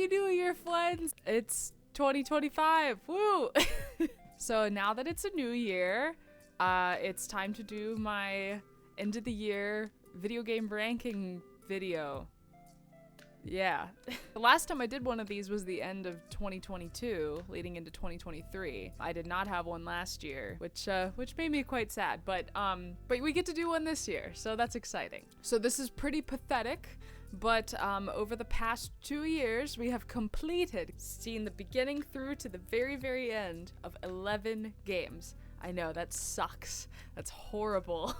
Happy New Year, Fwends! It's 2025, woo! So now that it's a new year, it's time to do my end of the year video game ranking video. Yeah. The last time I did one of these was the end of 2022, leading into 2023. I did not have one last year, which made me quite sad, but we get to do one this year, so that's exciting. So this is pretty pathetic, but over the past 2 years, we have seen the beginning through to the very, very end of 11 games. I know, that sucks. That's horrible.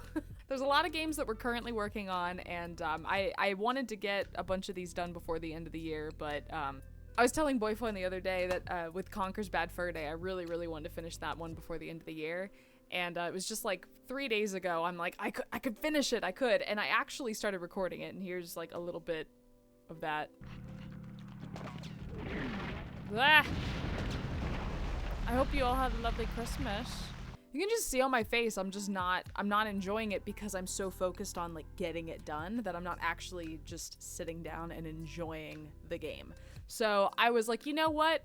There's a lot of games that we're currently working on, and I wanted to get a bunch of these done before the end of the year, but I was telling boyfwend the other day that with Conker's Bad Fur Day, I really, really wanted to finish that one before the end of the year. And it was just like 3 days ago, I'm like, I could finish it, I could. And I actually started recording it, and here's like a little bit of that. Ah! I hope you all had a lovely Christmas. You can just see on my face, I'm not enjoying it because I'm so focused on like getting it done that I'm not actually just sitting down and enjoying the game. So I was like, you know what?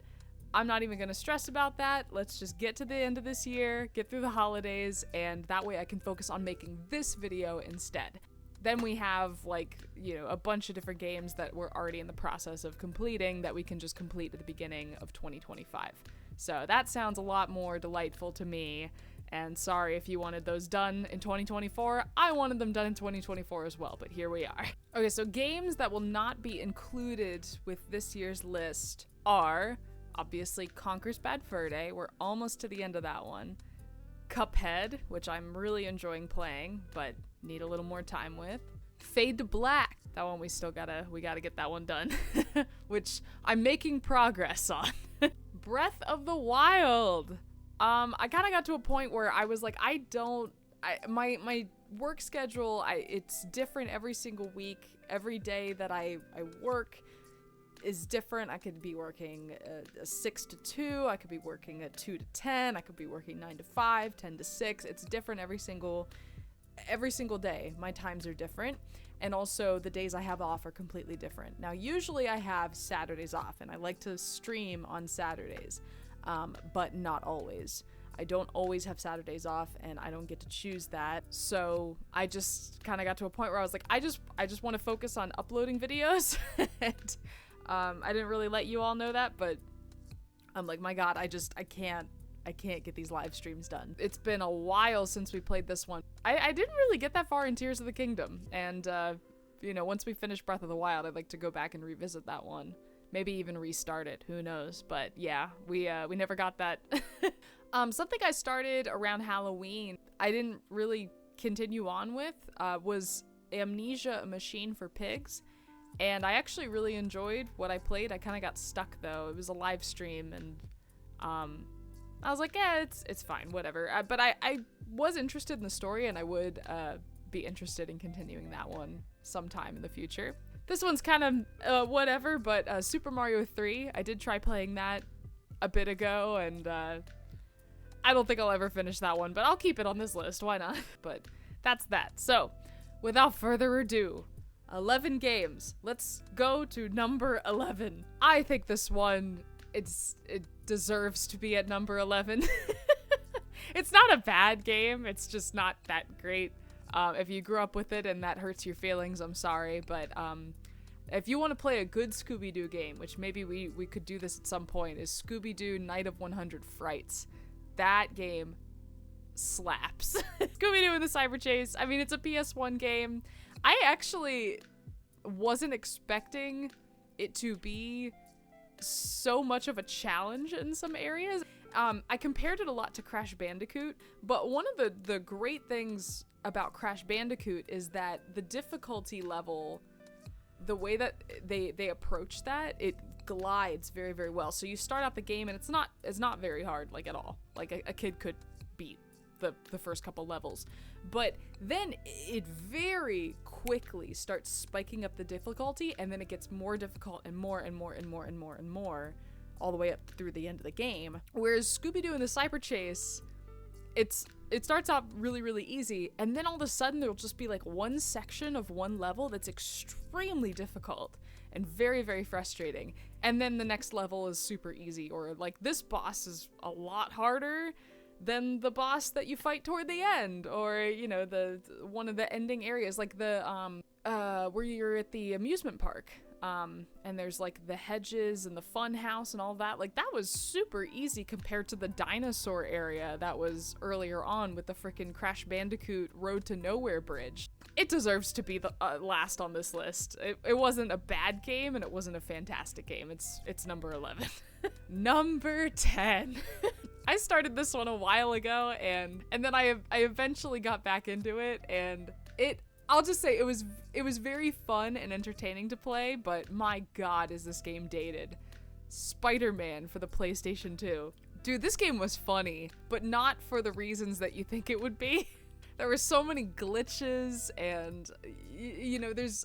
I'm not even gonna stress about that. Let's just get to the end of this year, get through the holidays, and that way I can focus on making this video instead. Then we have like, you know, a bunch of different games that we're already in the process of completing that we can just complete at the beginning of 2025. So that sounds a lot more delightful to me. And sorry if you wanted those done in 2024. I wanted them done in 2024 as well, but here we are. Okay, so games that will not be included with this year's list are obviously Conker's Bad Fur Day. We're almost to the end of that one. Cuphead, which I'm really enjoying playing, but need a little more time with. Fade to Black. That one we gotta get that one done, which I'm making progress on. Breath of the Wild. I kind of got to a point where I was like, my work schedule, it's different every single week. Every day that I work is different. I could be working 6 to 2. I could be working at 2 to 10. I could be working 9 to 5, 10 to 6. It's different every single day. My times are different. And also the days I have off are completely different. Now, usually I have Saturdays off and I like to stream on Saturdays. But not always. I don't always have Saturdays off and I don't get to choose that. So I just kind of got to a point where I was like, I just want to focus on uploading videos. And I didn't really let you all know that, but I'm like, my God, I can't get these live streams done. It's been a while since we played this one. I didn't really get that far in Tears of the Kingdom. And, you know, once we finish Breath of the Wild, I'd like to go back and revisit that one. Maybe even restart it, who knows? But yeah, we never got that. Something I started around Halloween, I didn't really continue on with, was Amnesia: A Machine for Pigs. And I actually really enjoyed what I played. I kind of got stuck though. It was a live stream and I was like, yeah, it's fine, whatever. But I was interested in the story and I would be interested in continuing that one sometime in the future. This one's kind of whatever, but Super Mario 3, I did try playing that a bit ago, and I don't think I'll ever finish that one, but I'll keep it on this list, why not? But that's that. So, without further ado, 11 games. Let's go to number 11. I think this one, it deserves to be at number 11. It's not a bad game, it's just not that great. If you grew up with it and that hurts your feelings, I'm sorry, but if you want to play a good Scooby-Doo game, which maybe we could do this at some point, is Scooby-Doo Night of 100 Frights. That game slaps. Scooby-Doo and the Cyber Chase, I mean, it's a PS1 game. I actually wasn't expecting it to be so much of a challenge in some areas. I compared it a lot to Crash Bandicoot, but one of the great things about Crash Bandicoot is that the difficulty level, the way that they approach that, it glides very, very well. So you start out the game and it's not very hard, like at all. Like a kid could beat the first couple levels. But then it very quickly starts spiking up the difficulty, and then it gets more difficult and more and more and more and more and more, all the way up through the end of the game. Whereas Scooby-Doo and the Cyber Chase, it starts out really, really easy, and then all of a sudden there'll just be like one section of one level that's extremely difficult. and very, very frustrating. And then the next level is super easy, or like this boss is a lot harder than the boss that you fight toward the end, or you know, the one of the ending areas, like the where you're at the amusement park. And there's like the hedges and the fun house and all that. Like that was super easy compared to the dinosaur area that was earlier on with the freaking Crash Bandicoot Road to Nowhere bridge. It deserves to be the last on this list. It wasn't a bad game and it wasn't a fantastic game. It's number 11. Number 10. I started this one a while ago and then I eventually got back into it, and I'll just say it was very fun and entertaining to play, but my god, is this game dated. Spider-Man for the PlayStation 2. Dude, this game was funny, but not for the reasons that you think it would be. There were so many glitches, and you know, there's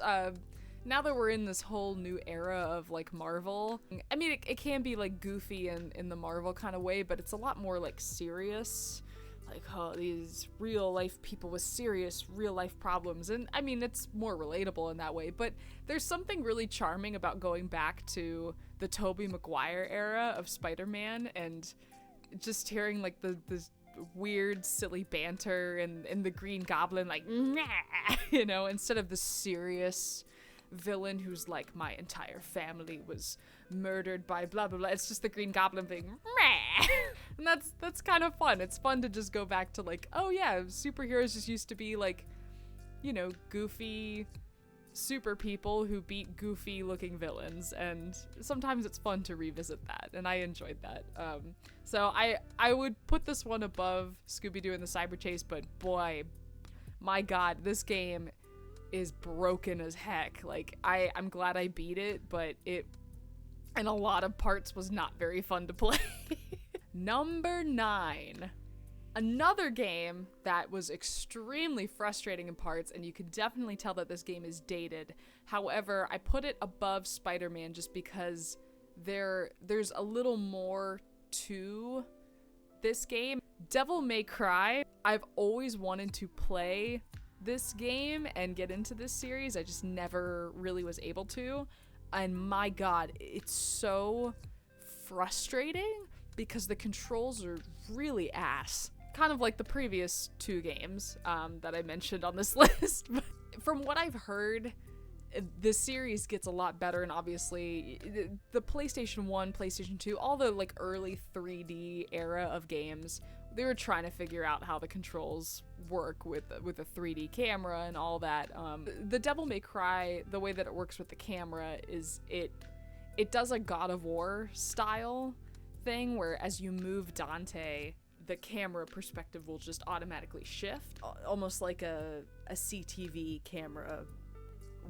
now that we're in this whole new era of like Marvel, I mean, it can be like goofy in the Marvel kind of way, but it's a lot more like serious. Like, oh, these real life people with serious real life problems. And I mean, it's more relatable in that way, but there's something really charming about going back to the Tobey Maguire era of Spider-Man and just hearing like the weird, silly banter and the Green Goblin, like, nah, you know, instead of the serious villain who's like, my entire family was murdered by blah blah blah. It's just the Green Goblin being meh. And that's kind of fun. It's fun to just go back to like, oh yeah, superheroes just used to be like, you know, goofy super people who beat goofy looking villains, and sometimes it's fun to revisit that, and I enjoyed that. So I would put this one above Scooby-Doo and the Cyber Chase, but boy, my god, this game is broken as heck. Like, I'm glad I beat it, but it in a lot of parts was not very fun to play. Number 9. Another game that was extremely frustrating in parts, and you could definitely tell that this game is dated. However, I put it above Spider-Man just because there's a little more to this game. Devil May Cry. I've always wanted to play this game and get into this series. I just never really was able to. And my god, it's so frustrating because the controls are really ass. Kind of like the previous 2 games that I mentioned on this list. But from what I've heard, the series gets a lot better, and obviously the PlayStation 1, PlayStation 2, all the like early 3D era of games, they were trying to figure out how the controls work with a 3D camera and all that. The Devil May Cry, the way that it works with the camera is it does a God of War style thing where as you move Dante, the camera perspective will just automatically shift, almost like a CTV camera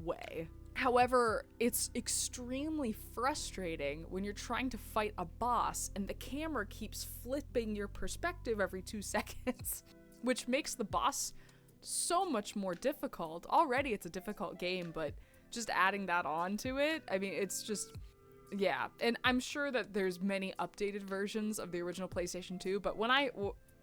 way. However, it's extremely frustrating when you're trying to fight a boss and the camera keeps flipping your perspective every 2 seconds, which makes the boss so much more difficult. Already it's a difficult game, but just adding that on to it, I mean, it's just, yeah. And I'm sure that there's many updated versions of the original PlayStation 2, but when I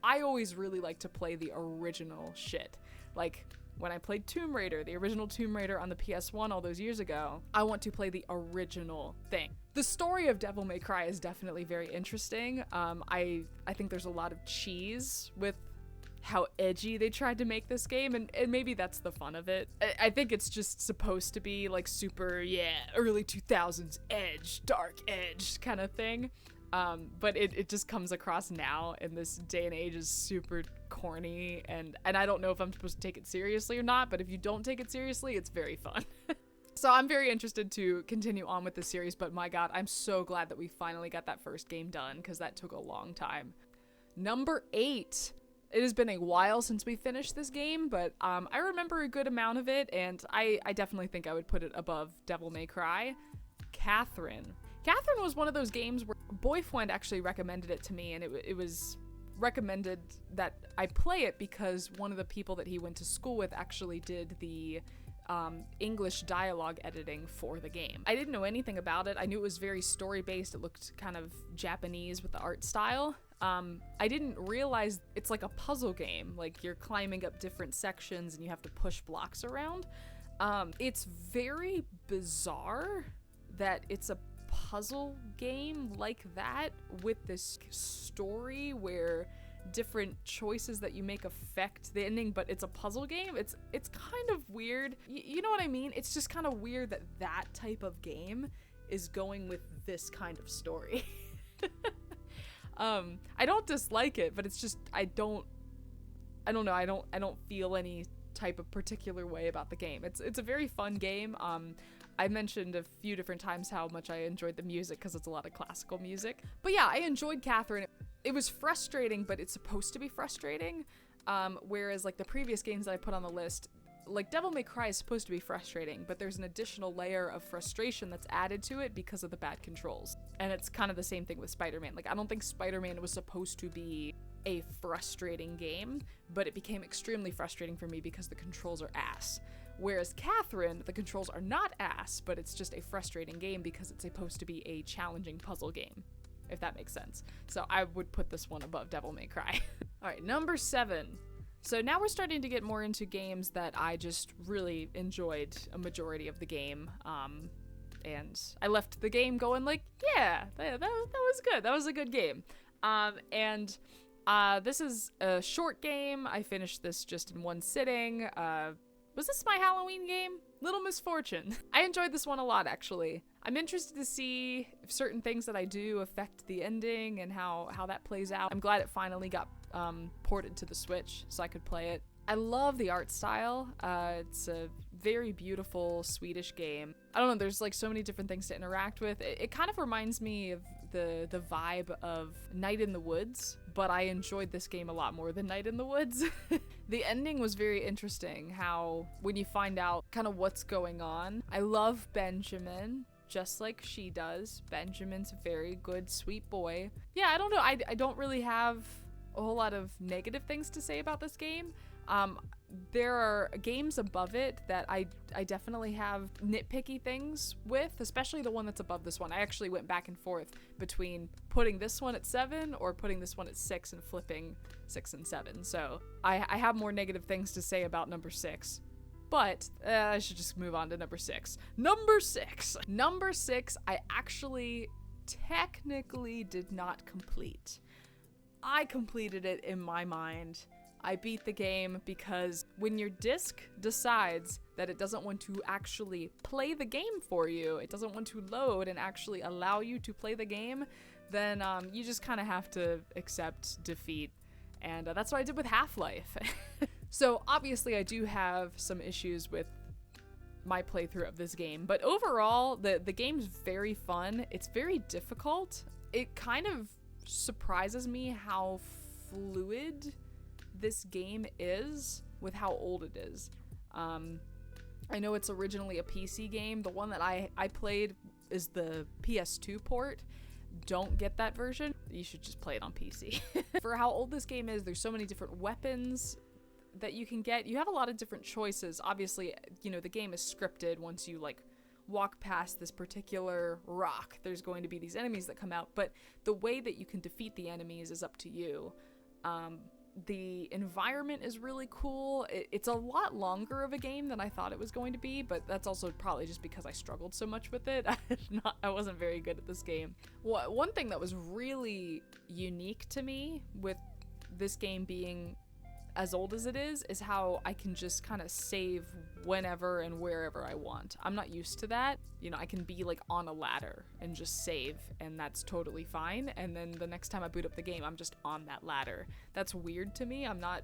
always really like to play the original shit. Like, when I played Tomb Raider, the original Tomb Raider on the PS1 all those years ago, I want to play the original thing. The story of Devil May Cry is definitely very interesting. I think there's a lot of cheese with how edgy they tried to make this game, and maybe that's the fun of it. I think it's just supposed to be like super, yeah, early 2000s edge, dark edge kind of thing. But it just comes across now in this day and age as super corny, and I don't know if I'm supposed to take it seriously or not, but if you don't take it seriously, it's very fun. So I'm very interested to continue on with the series, but my god, I'm so glad that we finally got that first game done, because that took a long time. Number 8. It has been a while since we finished this game, but I remember a good amount of it, and I definitely think I would put it above Devil May Cry. Catherine. Catherine was one of those games where boyfwend actually recommended it to me, and it was recommended that I play it because one of the people that he went to school with actually did the English dialogue editing for the game. I didn't know anything about it. I knew it was very story-based. It looked kind of Japanese with the art style. I didn't realize it's like a puzzle game. Like, you're climbing up different sections and you have to push blocks around. It's very bizarre that it's a puzzle game like that with this story where different choices that you make affect the ending, but it's a puzzle game. It's kind of weird. You know what I mean? It's just kind of weird that that type of game is going with this kind of story. I don't dislike it, but it's just I don't know. I don't feel any type of particular way about the game. It's a very fun game. I mentioned a few different times how much I enjoyed the music because it's a lot of classical music. But yeah, I enjoyed Catherine. It was frustrating, but it's supposed to be frustrating. Whereas like the previous games that I put on the list, like Devil May Cry is supposed to be frustrating, but there's an additional layer of frustration that's added to it because of the bad controls. And it's kind of the same thing with Spider-Man. Like I don't think Spider-Man was supposed to be a frustrating game, but it became extremely frustrating for me because the controls are ass. Whereas Catherine, the controls are not ass, but it's just a frustrating game because it's supposed to be a challenging puzzle game, if that makes sense. So I would put this one above Devil May Cry. All right, number 7. So now we're starting to get more into games that I just really enjoyed a majority of the game. And I left the game going like, yeah, that was good. That was a good game. This is a short game. I finished this just in one sitting. Was this my Halloween game? Little Misfortune. I enjoyed this one a lot, actually. I'm interested to see if certain things that I do affect the ending and how that plays out. I'm glad it finally got ported to the Switch so I could play it. I love the art style. It's a very beautiful Swedish game. I don't know, there's like so many different things to interact with. It kind of reminds me of the vibe of Night in the Woods, but I enjoyed this game a lot more than Night in the Woods. The ending was very interesting, how when you find out kind of what's going on. I love Benjamin, just like she does. Benjamin's a very good, sweet boy. Yeah, I don't know, I don't really have a whole lot of negative things to say about this game. There are games above it that I definitely have nitpicky things with, especially the one that's above this one. I actually went back and forth between putting this one at 7 or putting this one at 6 and flipping 6 and 7. So I have more negative things to say about number 6. But I should just move on to number 6. Number 6, I actually technically did not complete. I completed it in my mind. I beat the game because when your disc decides that it doesn't want to actually play the game for you, it doesn't want to load and actually allow you to play the game, then you just kind of have to accept defeat. And that's what I did with Half-Life. So obviously I do have some issues with my playthrough of this game, but overall the game's very fun. It's very difficult. It kind of surprises me how fluid this game is with how old it is. I know it's originally a PC game. The one that I played is the PS2 port. Don't get that version. You should just play it on PC. For how old this game is, there's so many different weapons that you can get. You have a lot of different choices. Obviously, you know, the game is scripted. Once you like walk past this particular rock, there's going to be these enemies that come out, but the way that you can defeat the enemies is up to you. The environment is really cool. It's a lot longer of a game than I thought it was going to be, but that's also probably just because I struggled so much with it. I wasn't very good at this game. One thing that was really unique to me with this game being as old as it is how I can just kind of save whenever and wherever I want. I'm not used to that. You know, I can be like on a ladder and just save, and that's totally fine. And then the next time I boot up the game, I'm just on that ladder. That's weird to me. I'm not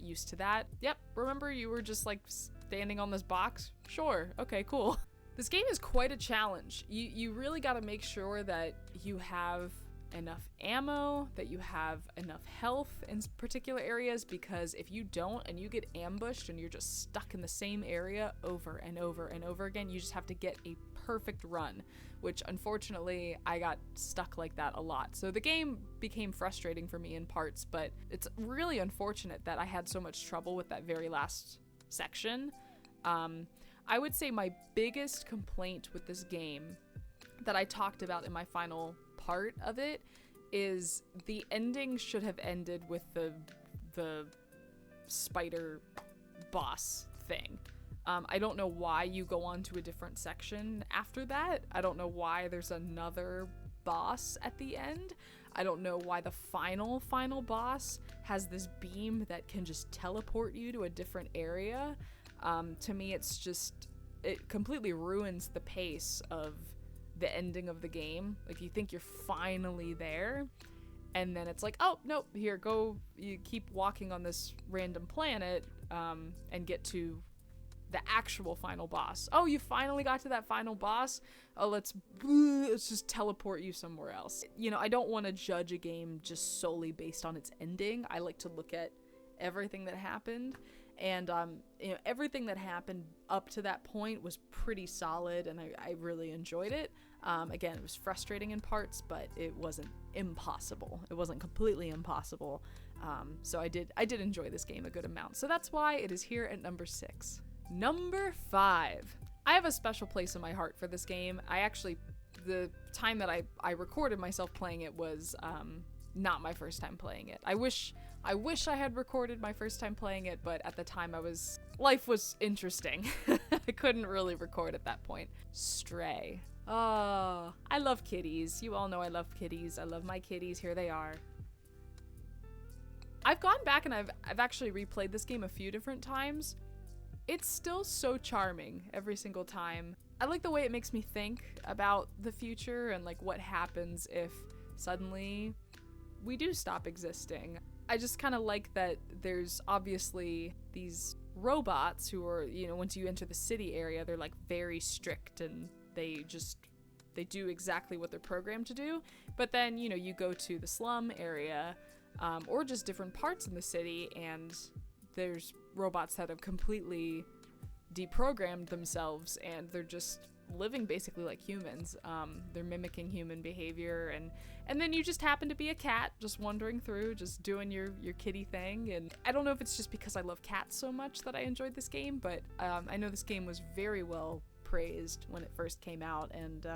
used to that. Yep, remember you were just like standing on this box? Sure, okay, cool. This game is quite a challenge. You really got to make sure that you have enough ammo, that you have enough health in particular areas, because if you don't and you get ambushed and you're just stuck in the same area over and over and over again, you just have to get a perfect run, which unfortunately I got stuck like that a lot. So the game became frustrating for me in parts, but it's really unfortunate that I had so much trouble with that very last section. I would say my biggest complaint with this game that I talked about in my final part of it is the ending should have ended with the spider boss thing. I don't know why you go on to a different section after that. I don't know why there's another boss at the end. I don't know why the final boss has this beam that can just teleport you to a different area. To me, it's just, it completely ruins the pace of the ending of the game. Like, you think you're finally there, and then it's like, oh, nope, here, go, you keep walking on this random planet, and get to the actual final boss. Oh, you finally got to that final boss? Oh, let's just teleport you somewhere else. You know, I don't want to judge a game just solely based on its ending. I like to look at everything that happened, and you know, everything that happened up to that point was pretty solid, and I really enjoyed it. Again, it was frustrating in parts, but it wasn't impossible. It wasn't completely impossible. So I did enjoy this game a good amount. So that's why it is here at number 6. Number 5. I have a special place in my heart for this game. The time that I recorded myself playing it was not my first time playing it. I wish I had recorded my first time playing it, but at the time life was interesting. I couldn't really record at that point. Stray. Oh, I love kitties. You all know I love kitties. I love my kitties. Here they are. I've gone back and I've actually replayed this game a few different times. It's still so charming every single time. I like the way it makes me think about the future and like what happens if suddenly we do stop existing. I just kind of like that there's obviously these robots who are, you know, once you enter the city area, they're like very strict and they do exactly what they're programmed to do. But then, you know, you go to the slum area, or just different parts in the city, and there's robots that have completely deprogrammed themselves and they're just living basically like humans. They're mimicking human behavior, and then you just happen to be a cat just wandering through, just doing your kitty thing. And I don't know if it's just because I love cats so much that I enjoyed this game, but I know this game was very well praised when it first came out, and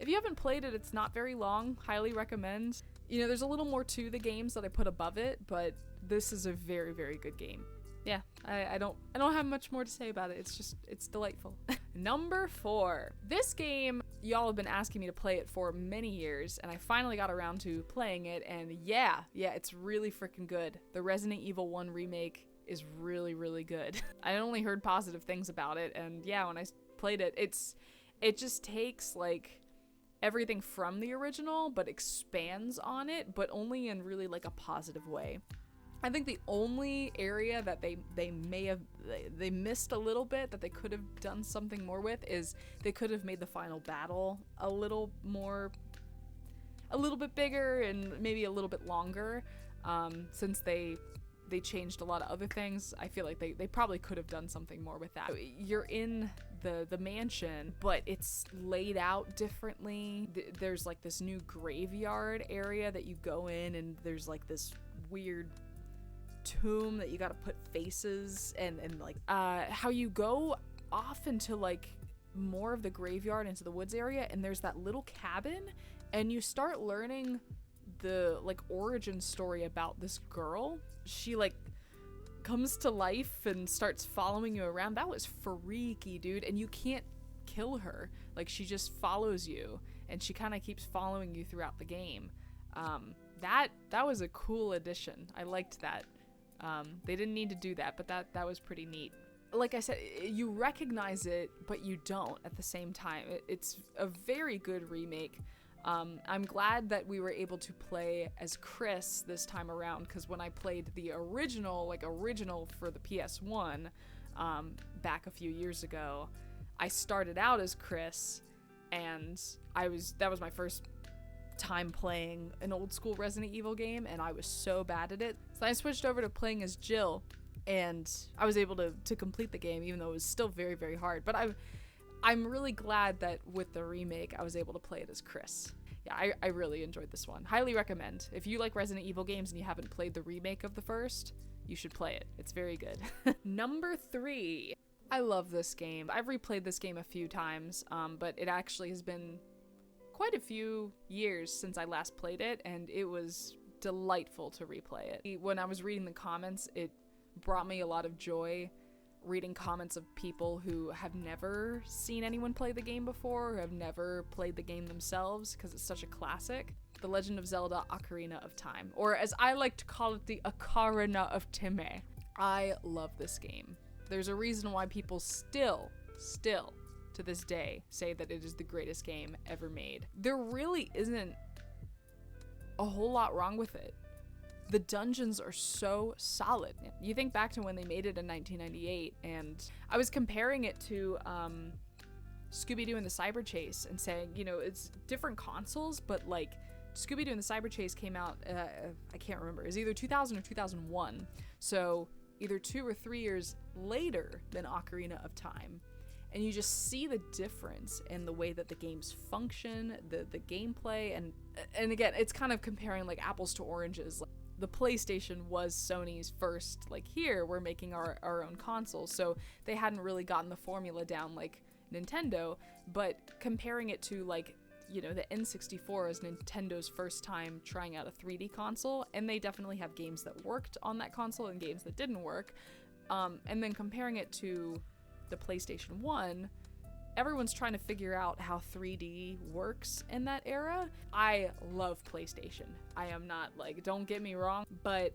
if you haven't played it, it's not very long. Highly recommend. You know, there's a little more to the games that I put above it, but this is a very, very good game. Yeah, I don't have much more to say about it. It's delightful. Number 4. This game, y'all have been asking me to play it for many years, and I finally got around to playing it, and yeah, it's really freaking good. The Resident Evil 1 remake is really, really good. I only heard positive things about it, and yeah, when I played it, it just takes like everything from the original but expands on it, but only in really like a positive way. I think the only area that they missed a little bit that they could have done something more with is they could have made the final battle a little bit bigger and maybe a little bit longer. Since they changed a lot of other things, I feel like they probably could have done something more with that. You're in the mansion, but it's laid out differently. There's like this new graveyard area that you go in, and there's like this weird tomb that you gotta put faces and like how you go off into like more of the graveyard into the woods area, and there's that little cabin, and you start learning the like origin story about this girl. She like comes to life and starts following you around. That was freaky, dude. And you can't kill her. Like, she just follows you, and she kind of keeps following you throughout the game. That was a cool addition. I liked that. They didn't need to do that, but that was pretty neat. Like I said, you recognize it, but you don't at the same time. It's a very good remake. I'm glad that we were able to play as Chris this time around, because when I played the original for the PS1 back a few years ago, I started out as Chris, and that was my first time playing an old school Resident Evil game, and I was so bad at it. So I switched over to playing as Jill, and I was able to complete the game, even though it was still very, very hard. But I'm really glad that with the remake, I was able to play it as Chris. Yeah, I really enjoyed this one. Highly recommend. If you like Resident Evil games and you haven't played the remake of the first, you should play it. It's very good. Number 3. I love this game. I've replayed this game a few times, but it actually has been quite a few years since I last played it, and it was delightful to replay it. When I was reading the comments, it brought me a lot of joy reading comments of people who have never seen anyone play the game before, or have never played the game themselves, because it's such a classic. The Legend of Zelda Ocarina of Time, or as I like to call it, the Ocarina of Time. I love this game. There's a reason why people still, to this day, say that it is the greatest game ever made. There really isn't a whole lot wrong with it. The dungeons are so solid. You think back to when they made it in 1998, and I was comparing it to Scooby-Doo and the Cyber Chase and saying, you know, it's different consoles, but like Scooby-Doo and the Cyber Chase came out, I can't remember, it was either 2000 or 2001, so either 2 or 3 years later than Ocarina of Time. And you just see the difference in the way that the games function, the gameplay, and again, it's kind of comparing like apples to oranges. The PlayStation was Sony's first, like, here, we're making our own console, so they hadn't really gotten the formula down like Nintendo, but comparing it to, like, you know, the N64 is Nintendo's first time trying out a 3D console, and they definitely have games that worked on that console and games that didn't work, and then comparing it to the PlayStation 1, everyone's trying to figure out how 3D works in that era. I love PlayStation. I am not, like, don't get me wrong, but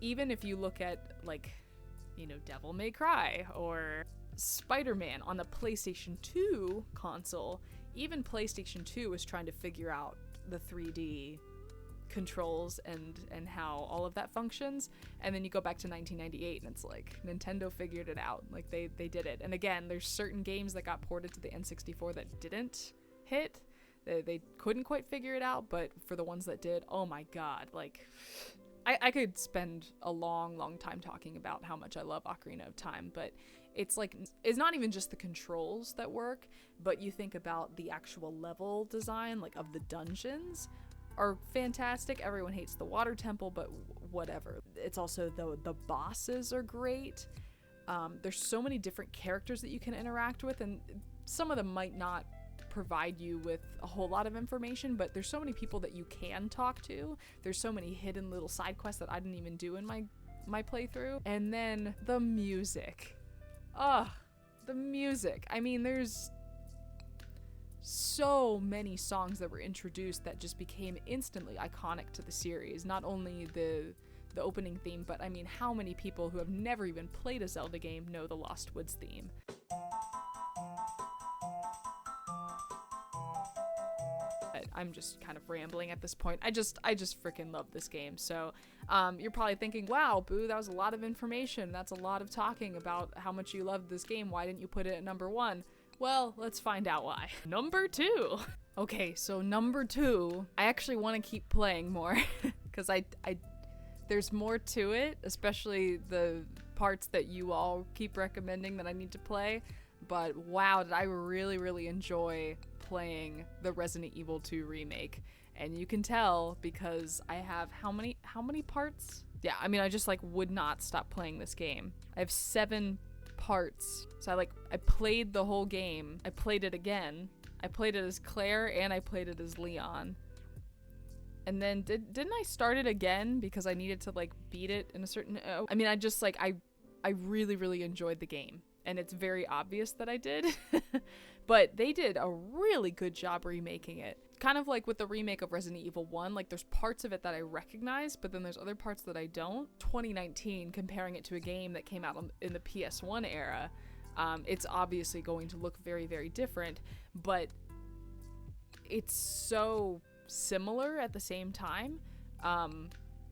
even if you look at, like, you know, Devil May Cry or Spider-Man on the PlayStation 2 console, even PlayStation 2 was trying to figure out the 3D controls and how all of that functions, and then you go back to 1998 and it's like Nintendo figured it out. Like they did it. And again, there's certain games that got ported to the N64 that didn't hit. They couldn't quite figure it out, but for the ones that did, oh my god, like I could spend a long time talking about how much I love Ocarina of Time, but it's like, it's not even just the controls that work, but you think about the actual level design, like of the dungeons, are fantastic. Everyone hates the water temple, but whatever. It's also the bosses are great. There's so many different characters that you can interact with, and some of them might not provide you with a whole lot of information, but there's so many people that you can talk to. There's so many hidden little side quests that I didn't even do in my playthrough. And then the music. The music. I mean, there's so many songs that were introduced that just became instantly iconic to the series. Not only the opening theme, but I mean, how many people who have never even played a Zelda game know the Lost Woods theme? I'm just kind of rambling at this point. I just freaking love this game. So you're probably thinking, wow, Boo, that was a lot of information. That's a lot of talking about how much you love this game. Why didn't you put it at number 1? Well, let's find out why. Number 2. Okay, so number 2, I actually want to keep playing more because I there's more to it, especially the parts that you all keep recommending that I need to play. But wow, did I really enjoy playing the Resident Evil 2 remake. And you can tell because I have how many parts? Yeah, I mean, I just like would not stop playing this game. I have 7 parts. So I played the whole game. I played it again. I played it as Claire and I played it as Leon. And then didn't I start it again because I needed to like beat it in a certain I mean, I just like I really enjoyed the game. And it's very obvious that I did. But they did a really good job remaking it. Kind of like with the remake of Resident Evil 1, like there's parts of it that I recognize, but then there's other parts that I don't. 2019, comparing it to a game that came out in the PS1 era, it's obviously going to look very different, but it's so similar at the same time.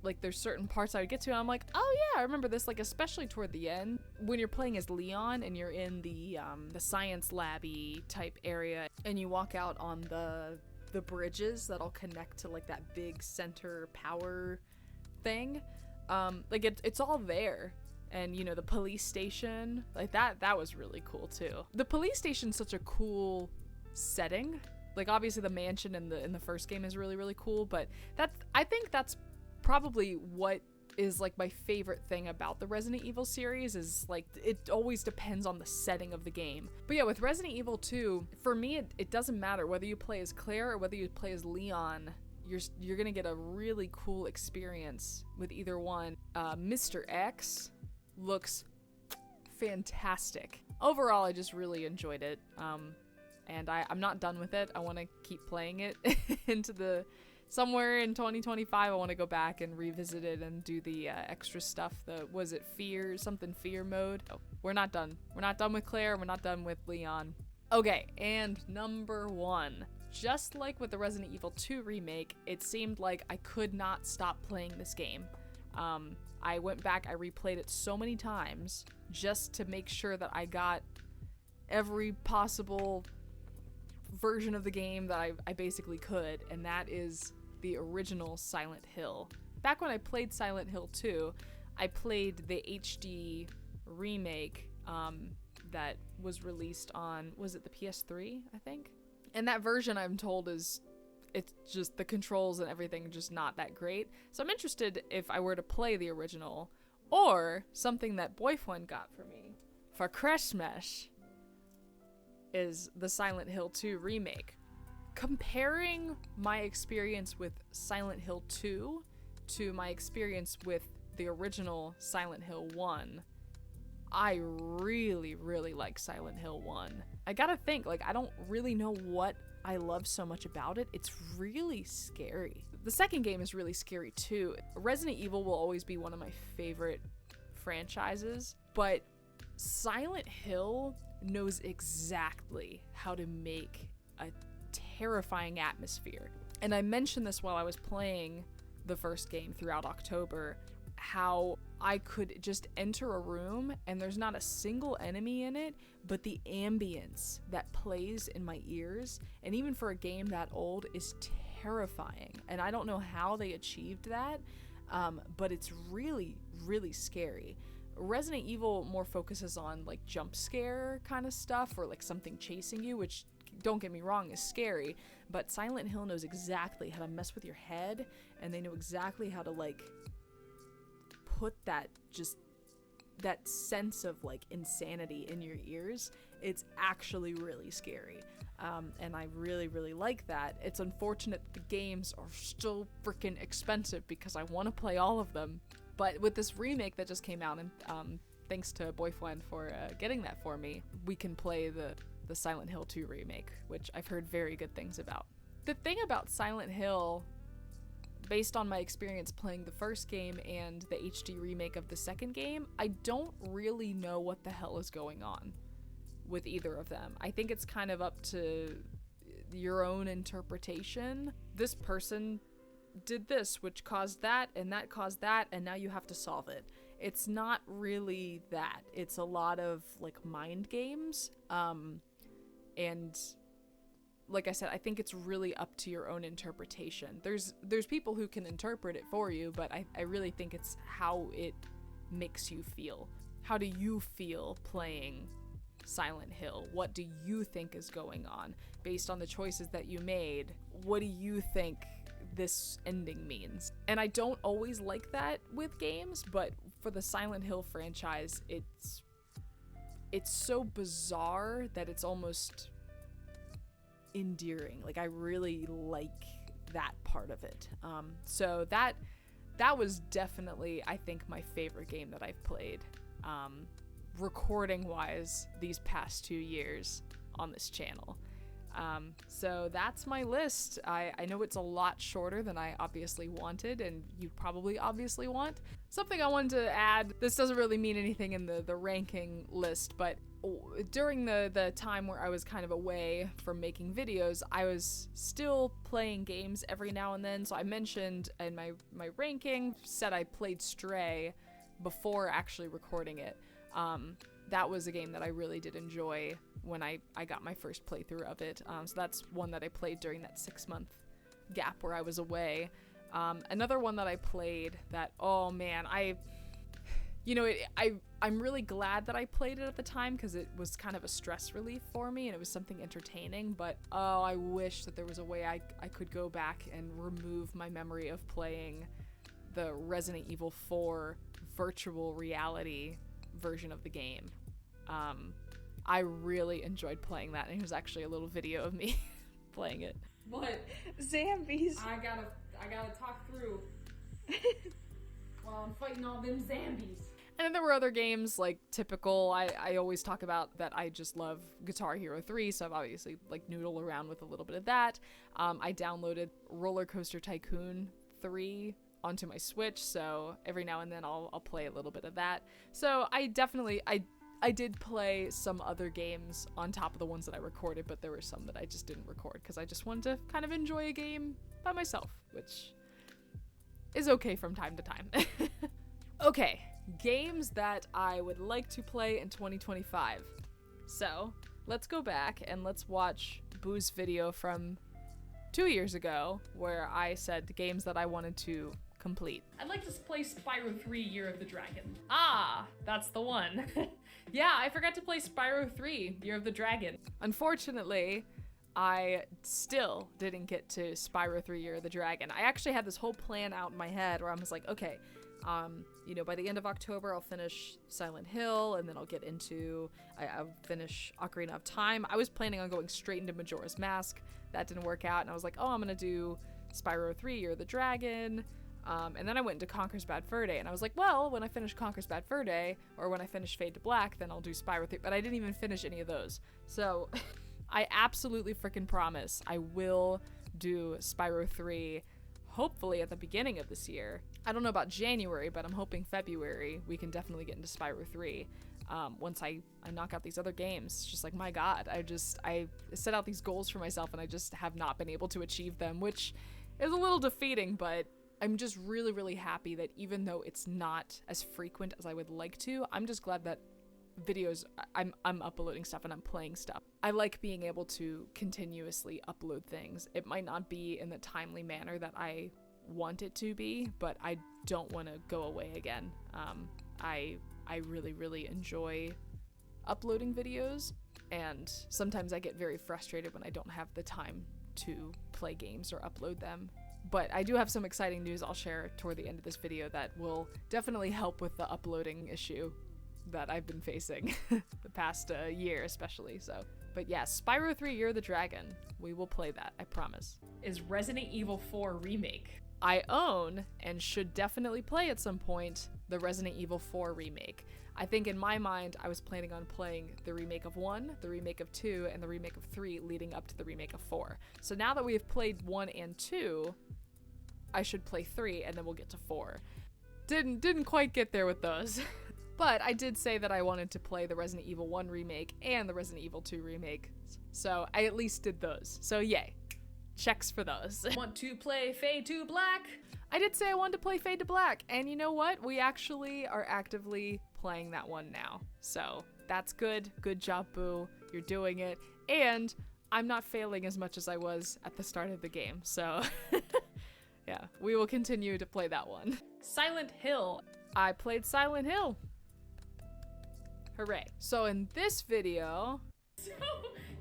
Like there's certain parts I would get to and I'm like, oh yeah, I remember this, like especially toward the end when you're playing as Leon and you're in the science labby type area and you walk out on the bridges that'll connect to like that big center power thing. Like it's all there. And you know, the police station, like that was really cool too. The police station's such a cool setting. Like obviously the mansion in the first game is really cool, but I think that's probably what is like my favorite thing about the Resident Evil series is like it always depends on the setting of the game. But yeah, with Resident Evil 2, for me it doesn't matter whether you play as Claire or whether you play as Leon. You're gonna get a really cool experience with either one. Mr. X looks fantastic. Overall, I just really enjoyed it. And I'm not done with it. I want to keep playing it into somewhere in 2025. I want to go back and revisit it and do the extra stuff. Was it fear mode? Oh, we're not done. We're not done with Claire. We're not done with Leon. Okay, and number 1. Just like with the Resident Evil 2 remake, it seemed like I could not stop playing this game. I went back, I replayed it so many times just to make sure that I got every possible version of the game that I basically could, and that is the original Silent Hill. Back when I played Silent Hill 2, I played the HD remake that was released on, was it the PS3, I think? And that version, I'm told, it's just the controls and everything just not that great. So I'm interested if I were to play the original, or something that boyfwend got for me for Christmas is the Silent Hill 2 remake. Comparing my experience with Silent Hill 2 to my experience with the original Silent Hill 1, I really, really like Silent Hill 1. I gotta think, like, I don't really know what I love so much about it. It's really scary. The second game is really scary too. Resident Evil will always be one of my favorite franchises, but Silent Hill knows exactly how to make a terrifying atmosphere. And I mentioned this while I was playing the first game throughout October, how I could just enter a room and there's not a single enemy in it, but the ambience that plays in my ears, and even for a game that old, is terrifying. And I don't know how they achieved that, but it's really, really scary. Resident Evil more focuses on like jump scare kind of stuff, or like something chasing you, which, don't get me wrong, is scary, but Silent Hill knows exactly how to mess with your head, and they know exactly how to like put that sense of like insanity in your ears. It's actually really scary. And I really, really like that. It's unfortunate that the games are still freaking expensive because I want to play all of them. But with this remake that just came out, and thanks to boyfwend for getting that for me, we can play the Silent Hill 2 remake, which I've heard very good things about. The thing about Silent Hill, based on my experience playing the first game and the HD remake of the second game, I don't really know what the hell is going on with either of them. I think it's kind of up to your own interpretation. This person did this, which caused that, and that caused that, and now you have to solve it. It's not really that. It's a lot of like mind games. And like I said, I think it's really up to your own interpretation. There's people who can interpret it for you, but I really think it's how it makes you feel. How do you feel playing Silent Hill? What do you think is going on? Based on the choices that you made, what do you think this ending means? And I don't always like that with games, but for the Silent Hill franchise, it's so bizarre that it's almost endearing. Like, I really like that part of it. So that was definitely, I think, my favorite game that I've played, recording wise, these past 2 years on this channel. So that's my list. I know it's a lot shorter than I obviously wanted, and you probably obviously want. Something I wanted to add, this doesn't really mean anything in the ranking list, but during the time where I was kind of away from making videos, I was still playing games every now and then. So I mentioned in my ranking, said I played Stray before actually recording it. That was a game that I really did enjoy when I got my first playthrough of it. So that's one that I played during that 6-month gap where I was away. Another one that I played that, oh man, I'm really glad that I played it at the time because it was kind of a stress relief for me and it was something entertaining, but oh, I wish that there was a way I could go back and remove my memory of playing the Resident Evil 4 virtual reality version of the game. I really enjoyed playing that, and here's actually a little video of me playing it. But Zambies. I gotta talk through while I'm fighting all them zombies. And then there were other games like typical. I always talk about that I just love Guitar Hero 3, so I've obviously like noodled around with a little bit of that. I downloaded Roller Coaster Tycoon 3 onto my Switch, so every now and then I'll play a little bit of that. So I definitely I did play some other games on top of the ones that I recorded, but there were some that I just didn't record because I just wanted to kind of enjoy a game by myself, which is okay from time to time. Okay, games that I would like to play in 2025. So let's go back and let's watch Boo's video from 2 years ago where I said the games that I wanted to complete. I'd like to play Spyro 3 Year of the Dragon. Ah, that's the one. Yeah, I forgot to play Spyro 3 Year of the Dragon. Unfortunately, I still didn't get to Spyro 3 Year of the Dragon. I actually had this whole plan out in my head where I was like, okay, you know, by the end of October, I'll finish Silent Hill, and then I'll get into, I'll finish Ocarina of Time. I was planning on going straight into Majora's Mask. That didn't work out, and I was like, oh, I'm gonna do Spyro 3 Year of the Dragon. And then I went into Conker's Bad Fur Day, and I was like, well, when I finish Conker's Bad Fur Day, or when I finish Fade to Black, then I'll do Spyro 3, but I didn't even finish any of those. So I absolutely freaking promise I will do Spyro 3, hopefully at the beginning of this year. I don't know about January, but I'm hoping February we can definitely get into Spyro 3 once I knock out these other games. It's just like, my God, I set out these goals for myself and I just have not been able to achieve them, which is a little defeating, but I'm just really, really happy that even though it's not as frequent as I would like to, I'm just glad that videos, I'm uploading stuff and I'm playing stuff. I like being able to continuously upload things. It might not be in the timely manner that I want it to be, but I don't want to go away again. I really, really enjoy uploading videos, and sometimes I get very frustrated when I don't have the time to play games or upload them. But I do have some exciting news I'll share toward the end of this video that will definitely help with the uploading issue that I've been facing the past year especially. So, but yeah, Spyro 3 Year of the Dragon, we will play that, I promise. Is Resident Evil 4 Remake. I own and should definitely play at some point the Resident Evil 4 remake. I think in my mind I was planning on playing the remake of 1, the remake of 2, and the remake of 3 leading up to the remake of 4. So now that we have played 1 and 2, I should play 3 and then we'll get to 4. Didn't quite get there with those. But I did say that I wanted to play the Resident Evil 1 remake and the Resident Evil 2 remake. So I at least did those. So yay. Checks for those. Want to play Fade to Black? I did say I wanted to play Fade to Black, and you know what? We actually are actively playing that one now. So that's good. Good job, Boo. You're doing it. And I'm not failing as much as I was at the start of the game. So yeah, we will continue to play that one. Silent Hill. I played Silent Hill. Hooray. So in this video, so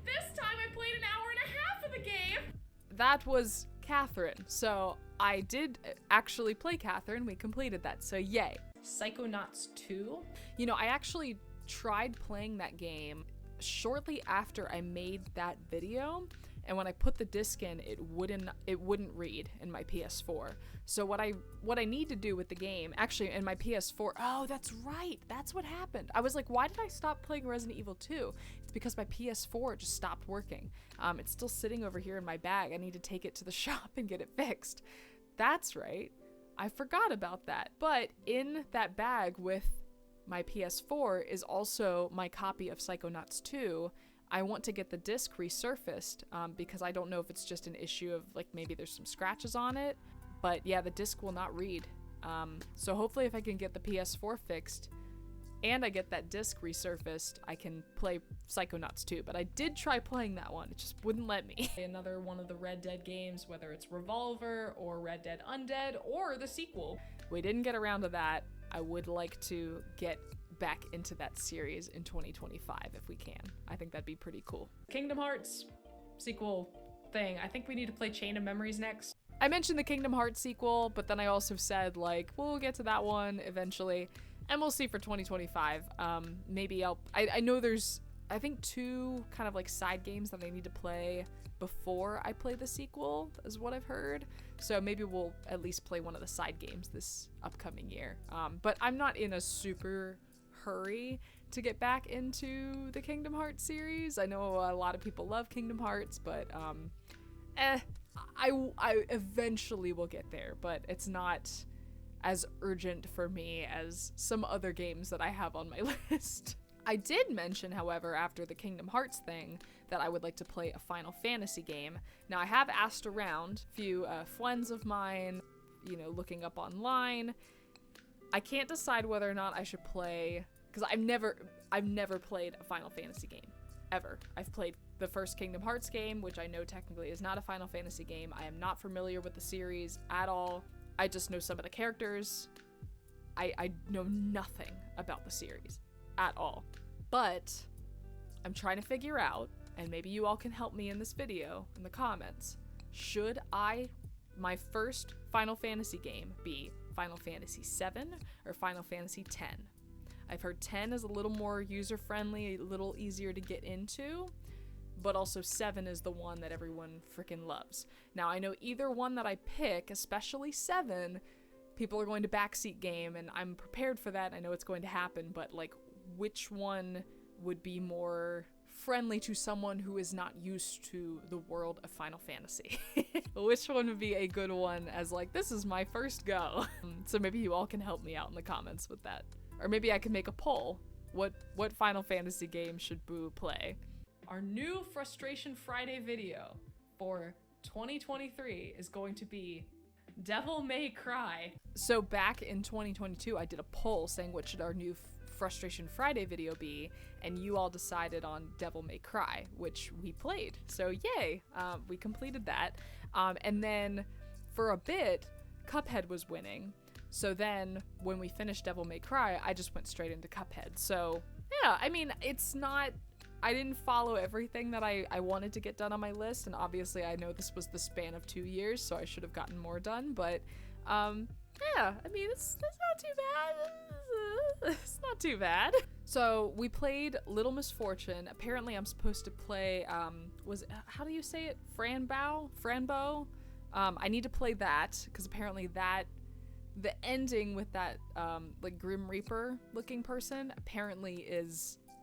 this time I played an hour and a half of the game. That was Catherine. So I did actually play Catherine. We completed that. So yay. Psychonauts 2. You know, I actually tried playing that game shortly after I made that video. And when I put the disc in, it wouldn't read in my PS4. So what I need to do with the game, actually in my PS4, oh, that's right. That's what happened. I was like, why did I stop playing Resident Evil 2? It's because my PS4 just stopped working. It's still sitting over here in my bag. I need to take it to the shop and get it fixed. That's right. I forgot about that. But in that bag with my PS4 is also my copy of Psychonauts 2. I want to get the disc resurfaced because I don't know if it's just an issue of like maybe there's some scratches on it, but yeah, the disc will not read. So hopefully if I can get the PS4 fixed and I get that disc resurfaced, I can play Psychonauts 2, but I did try playing that one. It just wouldn't let me. Another one of the Red Dead games, whether it's Revolver or Red Dead Undead or the sequel. We didn't get around to that. I would like to get back into that series in 2025 if we can. I think that'd be pretty cool. Kingdom Hearts sequel thing. I think we need to play Chain of Memories next. I mentioned the Kingdom Hearts sequel, but then I also said like, we'll get to that one eventually, and we'll see for 2025. Maybe I know there's, I think 2 kind of like side games that I need to play before I play the sequel, is what I've heard. So maybe we'll at least play one of the side games this upcoming year. But I'm not in a super hurry to get back into the Kingdom Hearts series. I know a lot of people love Kingdom Hearts, but I eventually will get there, but it's not as urgent for me as some other games that I have on my list. I did mention, however, after the Kingdom Hearts thing, that I would like to play a Final Fantasy game. Now, I have asked around a few Fwends of mine, you know, looking up online. I can't decide whether or not I should play, because I've never played a Final Fantasy game, ever. I've played the first Kingdom Hearts game, which I know technically is not a Final Fantasy game. I am not familiar with the series at all. I just know some of the characters. I know nothing about the series at all. But I'm trying to figure out, and maybe you all can help me in this video in the comments, should my first Final Fantasy game be Final Fantasy 7 or Final Fantasy 10? I've heard 10 is a little more user-friendly, a little easier to get into, but also 7 is the one that everyone freaking loves. Now, I know either one that I pick, especially 7, people are going to backseat game, and I'm prepared for that. I know it's going to happen, but like, which one would be more friendly to someone who is not used to the world of Final Fantasy? Which one would be a good one as like, this is my first go? So maybe you all can help me out in the comments with that. Or maybe I can make a poll. What Final Fantasy game should Boo play? Our new Frustration Friday video for 2023 is going to be Devil May Cry. So back in 2022, I did a poll saying what should our new Frustration Friday video be, and you all decided on Devil May Cry, which we played. So yay, we completed that. And then for a bit, Cuphead was winning. So then when we finished Devil May Cry, I just went straight into Cuphead. So yeah, I mean, it's not, I didn't follow everything that I wanted to get done on my list, and obviously I know this was the span of 2 years, so I should have gotten more done, but yeah, I mean, it's not too bad. It's not too bad. So we played Little Misfortune. Apparently I'm supposed to play, how do you say it? Franbo? I need to play that, because apparently the ending with that, like, Grim Reaper looking person apparently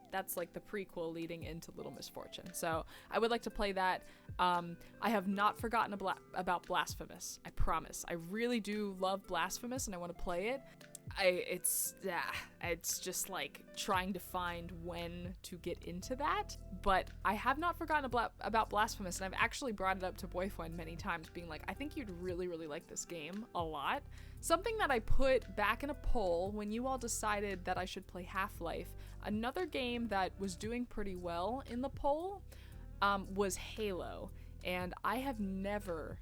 that's like the prequel leading into Little Misfortune. So I would like to play that. I have not forgotten about Blasphemous. I promise. I really do love Blasphemous and I want to play it. It's just like trying to find when to get into that. But I have not forgotten about Blasphemous, and I've actually brought it up to boyfwend many times, being like, I think you'd really, really like this game a lot. Something that I put back in a poll when you all decided that I should play Half-Life. Another game that was doing pretty well in the poll was Halo, and I have never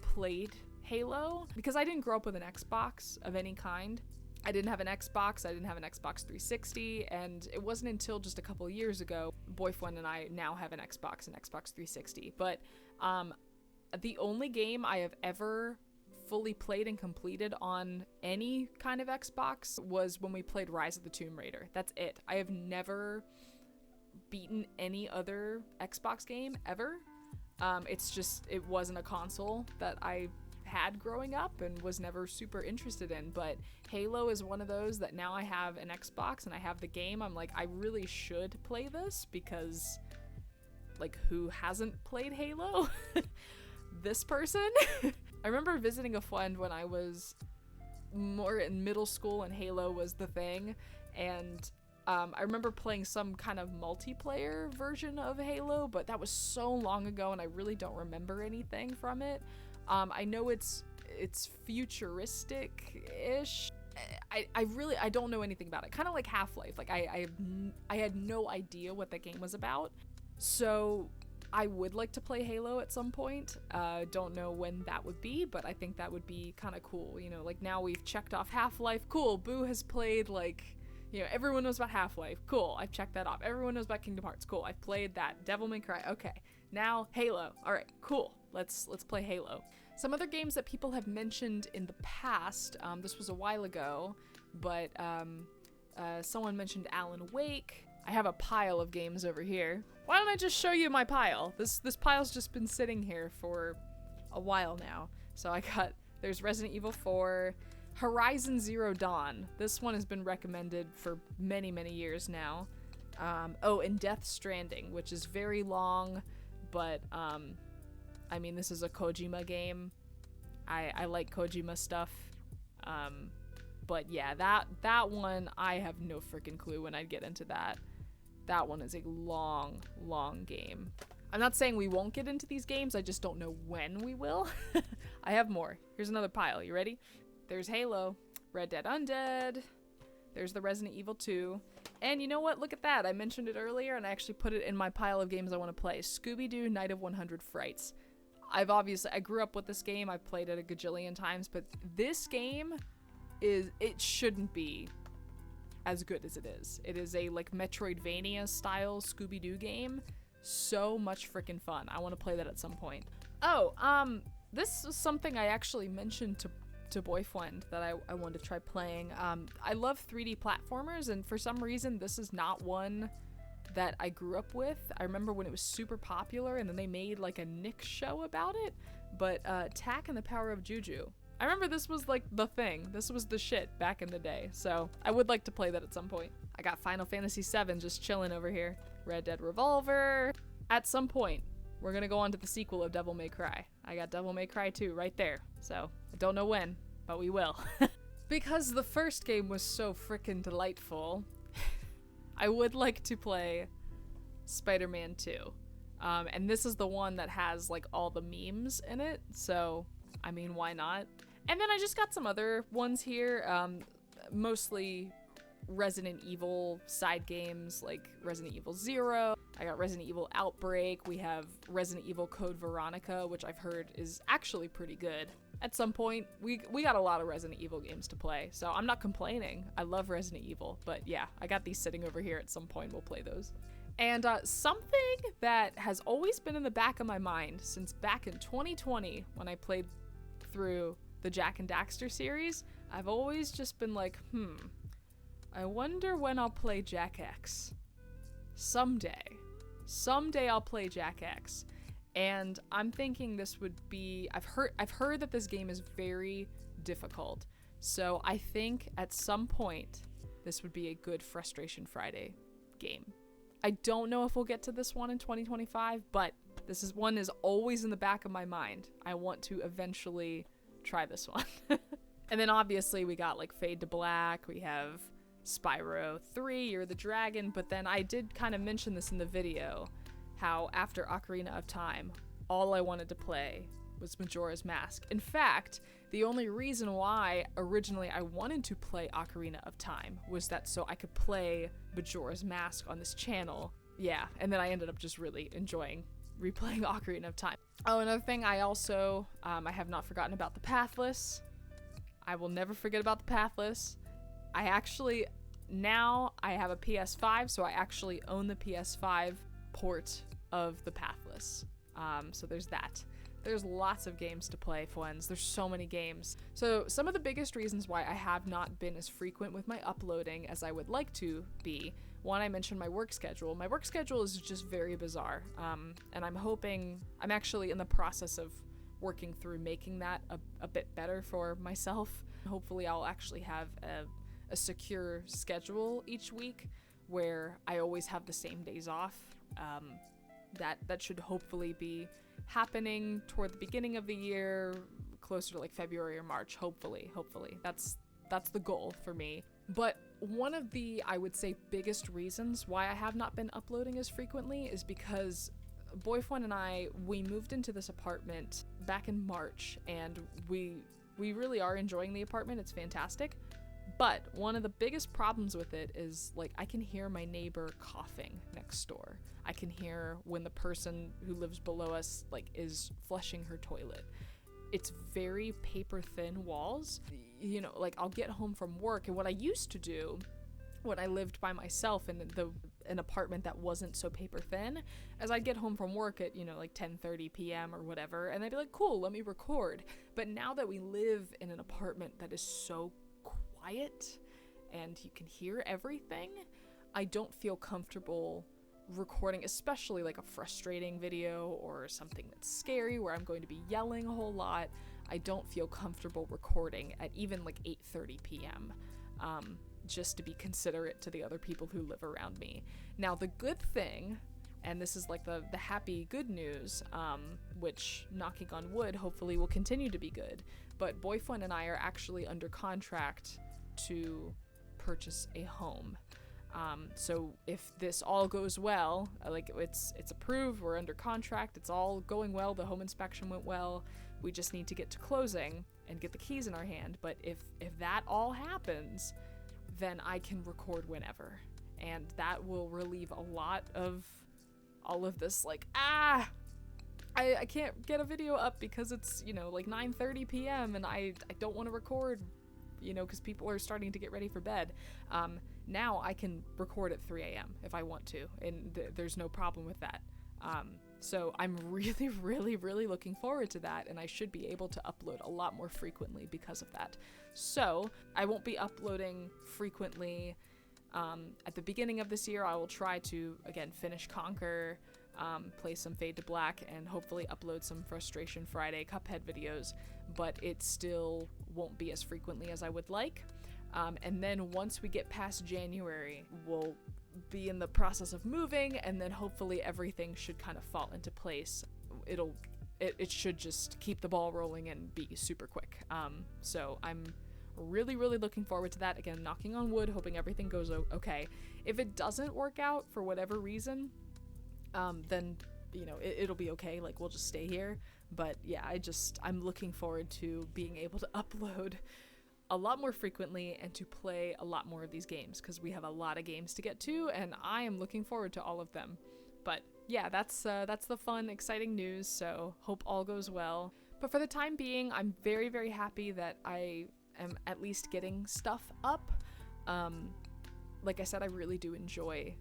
played Halo because I didn't grow up with an Xbox of any kind. I didn't have an Xbox, I didn't have an Xbox 360, and it wasn't until just a couple of years ago, boyfriend and I now have an Xbox and Xbox 360. But the only game I have ever fully played and completed on any kind of Xbox was when we played Rise of the Tomb Raider. That's it. I have never beaten any other Xbox game ever. It wasn't a console that I had growing up and was never super interested in, but Halo is one of those that now I have an Xbox and I have the game. I'm like, I really should play this because, like, who hasn't played Halo? This person? I remember visiting a friend when I was more in middle school and Halo was the thing, and I remember playing some kind of multiplayer version of Halo, but that was so long ago and I really don't remember anything from it. I know it's futuristic-ish. I don't know anything about it. Kind of like Half-Life. Like I had no idea what that game was about. So I would like to play Halo at some point. Don't know when that would be, but I think that would be kind of cool. You know, like now we've checked off Half-Life. Cool. Boo has played, like, you know, everyone knows about Half-Life. Cool. I've checked that off. Everyone knows about Kingdom Hearts. Cool. I've played that. Devil May Cry. Okay. Now Halo. All right. Cool. Let's play Halo. Some other games that people have mentioned in the past, this was a while ago, but someone mentioned Alan Wake. I have a pile of games over here. Why don't I just show you my pile? This pile's just been sitting here for a while now. So there's Resident Evil 4, Horizon Zero Dawn. This one has been recommended for many, many years now. And Death Stranding, which is very long, but, I mean, this is a Kojima game. I like Kojima stuff. But yeah, that one, I have no freaking clue when I'd get into that. That one is a long, long game. I'm not saying we won't get into these games, I just don't know when we will. I have more. Here's another pile. You ready? There's Halo, Red Dead Undead, there's the Resident Evil 2, and you know what? Look at that. I mentioned it earlier, and I actually put it in my pile of games I want to play. Scooby-Doo Night of 100 Frights. I grew up with this game, I've played it a gajillion times, but this game it shouldn't be as good as it is. It is a, like, Metroidvania style Scooby-Doo game. So much freaking fun. I want to play that at some point. Oh, this is something I actually mentioned to boyfwend that I wanted to try playing. I love 3D platformers, and for some reason this is not one that I grew up with. I remember when it was super popular and then they made like a Nick show about it, but Tak and the Power of Juju. I remember this was like the thing. This was the shit back in the day, so I would like to play that at some point. I got Final Fantasy VII just chilling over here. Red Dead Revolver. At some point, we're gonna go on to the sequel of Devil May Cry. I got Devil May Cry 2 right there, so I don't know when, but we will. Because the first game was so frickin' delightful, I would like to play Spider-Man 2. And this is the one that has like all the memes in it, so I mean, why not? And then I just got some other ones here, mostly Resident Evil side games like Resident Evil 0. I got Resident Evil Outbreak. We have Resident Evil Code Veronica, which I've heard is actually pretty good. At some point, we got a lot of Resident Evil games to play, so I'm not complaining. I love Resident Evil, but yeah, I got these sitting over here. At some point, we'll play those. And something that has always been in the back of my mind since back in 2020 when I played through the Jak and Daxter series, I've always just been like, I wonder when I'll play Jak X. Someday I'll play Jak X. And I'm thinking this would be, I've heard that this game is very difficult. So I think at some point this would be a good Frustration Friday game. I don't know if we'll get to this one in 2025, but this one is always in the back of my mind. I want to eventually try this one. And then obviously we got like Fade to Black, we have Spyro 3, You're the Dragon, but then I did kind of mention this in the video, how after Ocarina of Time, all I wanted to play was Majora's Mask. In fact, the only reason why originally I wanted to play Ocarina of Time was that so I could play Majora's Mask on this channel. Yeah, and then I ended up just really enjoying replaying Ocarina of Time. Oh, another thing, I also, I have not forgotten about the Pathless. I will never forget about the Pathless. Now I have a PS5, so I actually own the PS5 port of the Pathless. So there's that. There's lots of games to play, Fwends. There's so many games. So some of the biggest reasons why I have not been as frequent with my uploading as I would like to be, one, I mentioned my work schedule. My work schedule is just very bizarre. And I'm actually in the process of working through making that a bit better for myself. Hopefully I'll actually have a secure schedule each week where I always have the same days off. That should hopefully be happening toward the beginning of the year, closer to like February or March, hopefully. That's the goal for me. But one of the, I would say, biggest reasons why I have not been uploading as frequently is because boyfriend and I, we moved into this apartment back in March, and we really are enjoying the apartment. It's fantastic. But one of the biggest problems with it is, like, I can hear my neighbor coughing next door. I can hear when the person who lives below us, like, is flushing her toilet. It's very paper thin walls. You know, like, I'll get home from work, and what I used to do when I lived by myself in an apartment that wasn't so paper thin, as I'd get home from work at, like 10:30 p.m. or whatever, and I'd be like, cool, let me record. But now that we live in an apartment that is so quiet and you can hear everything, I don't feel comfortable recording, especially like a frustrating video or something that's scary where I'm going to be yelling a whole lot, I don't feel comfortable recording at even like 8:30 p.m. Just to be considerate to the other people who live around me. Now, the good thing, and this is like the happy good news, which, knocking on wood, hopefully will continue to be good, but boyfwend and I are actually under contract to purchase a home. So if this all goes well, like it's approved, we're under contract, it's all going well, the home inspection went well, we just need to get to closing and get the keys in our hand. But if that all happens, then I can record whenever, and that will relieve a lot of all of this, like, I can't get a video up because it's, you know, like 9:30 p.m. and I don't want to record, you know, because people are starting to get ready for bed. Now I can record at 3 a.m. if I want to, and there's no problem with that. So I'm really, really, really looking forward to that, and I should be able to upload a lot more frequently because of that. So I won't be uploading frequently at the beginning of this year. I will try to, again, finish Conquer, play some Fade to Black, and hopefully upload some Frustration Friday Cuphead videos, but it still won't be as frequently as I would like. And then once we get past January, we'll be in the process of moving, and then hopefully everything should kind of fall into place. It should just keep the ball rolling and be super quick. So I'm really, really looking forward to that. Again, knocking on wood, hoping everything goes okay. If it doesn't work out for whatever reason, then, you know, it'll be okay. Like, we'll just stay here. But yeah, I'm looking forward to being able to upload a lot more frequently and to play a lot more of these games, because we have a lot of games to get to, and I am looking forward to all of them. But yeah, that's the fun, exciting news, so hope all goes well. But for the time being, I'm very, very happy that I am at least getting stuff up. Like I said, I really do enjoy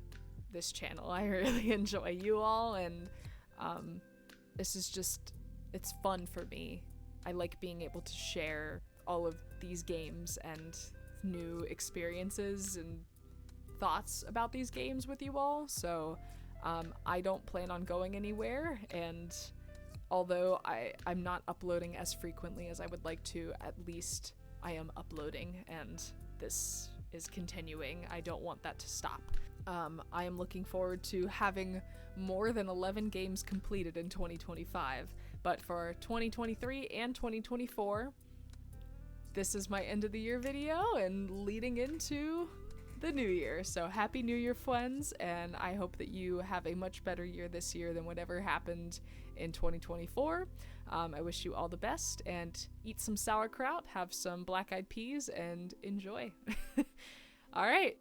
this channel. I really enjoy you all, and this is just, it's fun for me. I like being able to share all of these games and new experiences and thoughts about these games with you all. So I don't plan on going anywhere, and although I'm not uploading as frequently as I would like to, at least I am uploading, and this is continuing. I don't want that to stop. I am looking forward to having more than 11 games completed in 2025, but for 2023 and 2024, this is my end of the year video and leading into the new year. So happy New Year, Fwends, and I hope that you have a much better year this year than whatever happened in 2024. I wish you all the best, and eat some sauerkraut, have some black-eyed peas, and enjoy. All right.